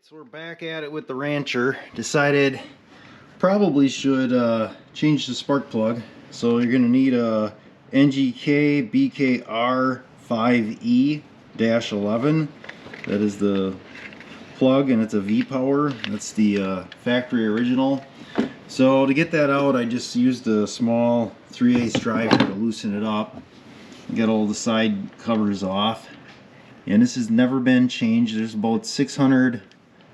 So we're back at it with the Rancher. Decided probably should change the spark plug. So you're going to need a NGK BKR 5E-11. That is the plug, and it's a V-Power. That's the factory original. So to get that out, I just used a small 3/8 driver to loosen it up. Get all the side covers off. And this has never been changed. There's about 600,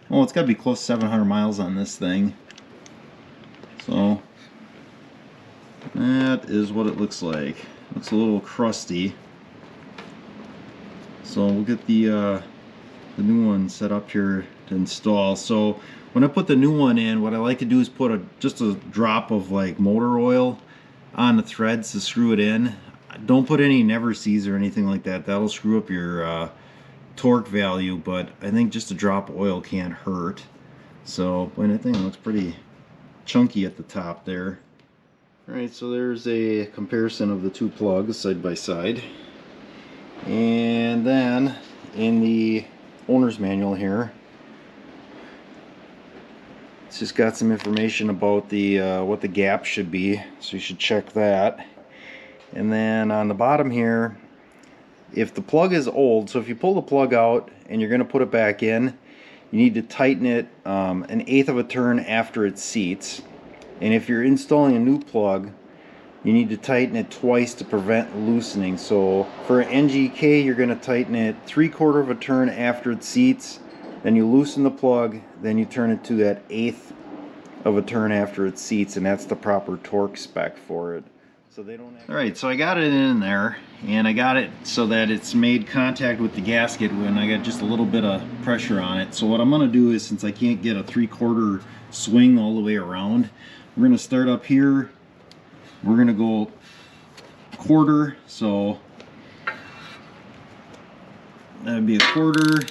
well, it's got to be close to 700 miles on this thing. So that is what it looks like. Looks a little crusty. So we'll get the new one set up here to install. So when I put the new one in, what I like to do is put just a drop of like motor oil on the threads to screw it in. Don't put any never sees or anything like that. That'll screw up your torque value, but I think just a drop of oil can't hurt. So, and I think it looks pretty chunky at the top there. Alright, so there's a comparison of the two plugs side by side. And then in the owner's manual here, it's just got some information about the what the gap should be, so you should check that. And then on the bottom here, if the plug is old, so if you pull the plug out and you're going to put it back in, you need to tighten it 1/8 of a turn after it seats. And if you're installing a new plug, you need to tighten it twice to prevent loosening. So for an NGK, you're going to tighten it 3/4 of a turn after it seats, then you loosen the plug, then you turn it to that 1/8 of a turn after it seats, and that's the proper torque spec for it. So they don't have... Alright, so I got it in there, and I got it so that it's made contact with the gasket when I got just a little bit of pressure on it. So what I'm going to do is, since I can't get a 3/4 swing all the way around, we're going to start up here. We're going to go 1/4, so that would be 1/4.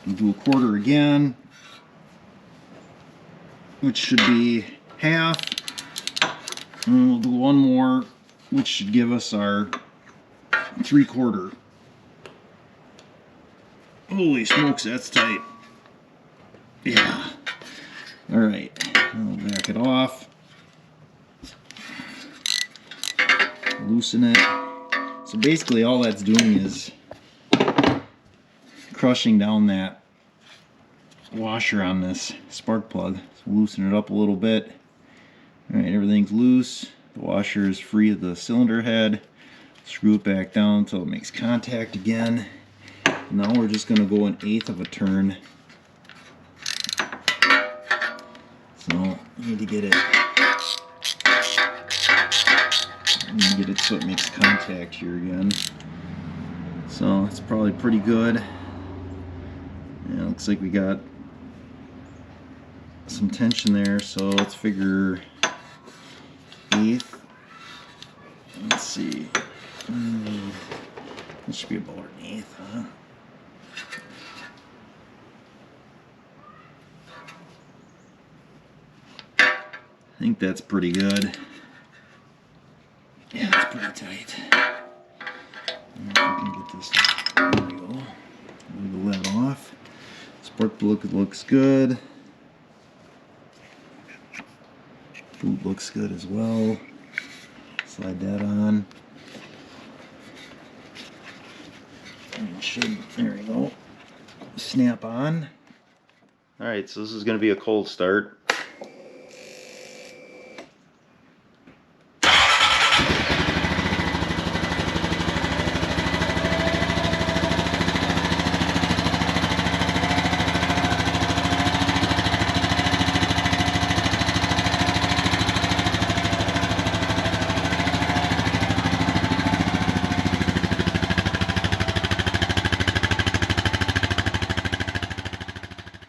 And do 1/4 again, which should be 1/2. And we'll do one more, which should give us our 3/4. Holy smokes, that's tight. Yeah. Alright, we'll back it off. Loosen it. So basically all that's doing is crushing down that washer on this spark plug. So loosen it up a little bit. Alright, everything's loose. The washer is free of the cylinder head. Screw it back down until it makes contact again. Now we're just going to go 1/8 of a turn. So you need to get it. So it makes contact here again. So it's probably pretty good. Yeah, looks like we got some tension there. So let's figure 1/8. Let's see. This should be about 1/8, huh? I think that's pretty good. Yeah, it's pretty tight. If we can get this. There we go. Wiggle that off. Spark plug looks good. Boot looks good as well. Slide that on. And it should, there we go, snap on. Alright, so this is going to be a cold start.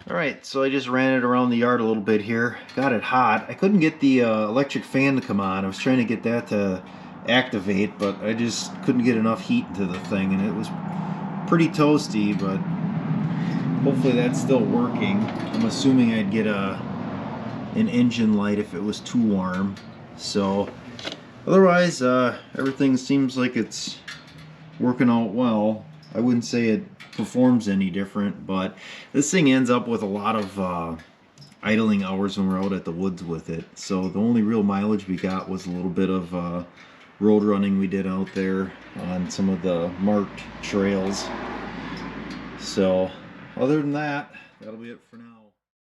Alright, so I just ran it around the yard a little bit here. Got it hot. I couldn't get the electric fan to come on. I was trying to get that to activate, but I just couldn't get enough heat into the thing, and it was pretty toasty, but hopefully that's still working. I'm assuming I'd get an engine light if it was too warm. So otherwise, everything seems like it's working out well. I wouldn't say it performs any different, but this thing ends up with a lot of idling hours when we're out at the woods with it. So the only real mileage we got was a little bit of road running we did out there on some of the marked trails. So other than that, that'll be it for now.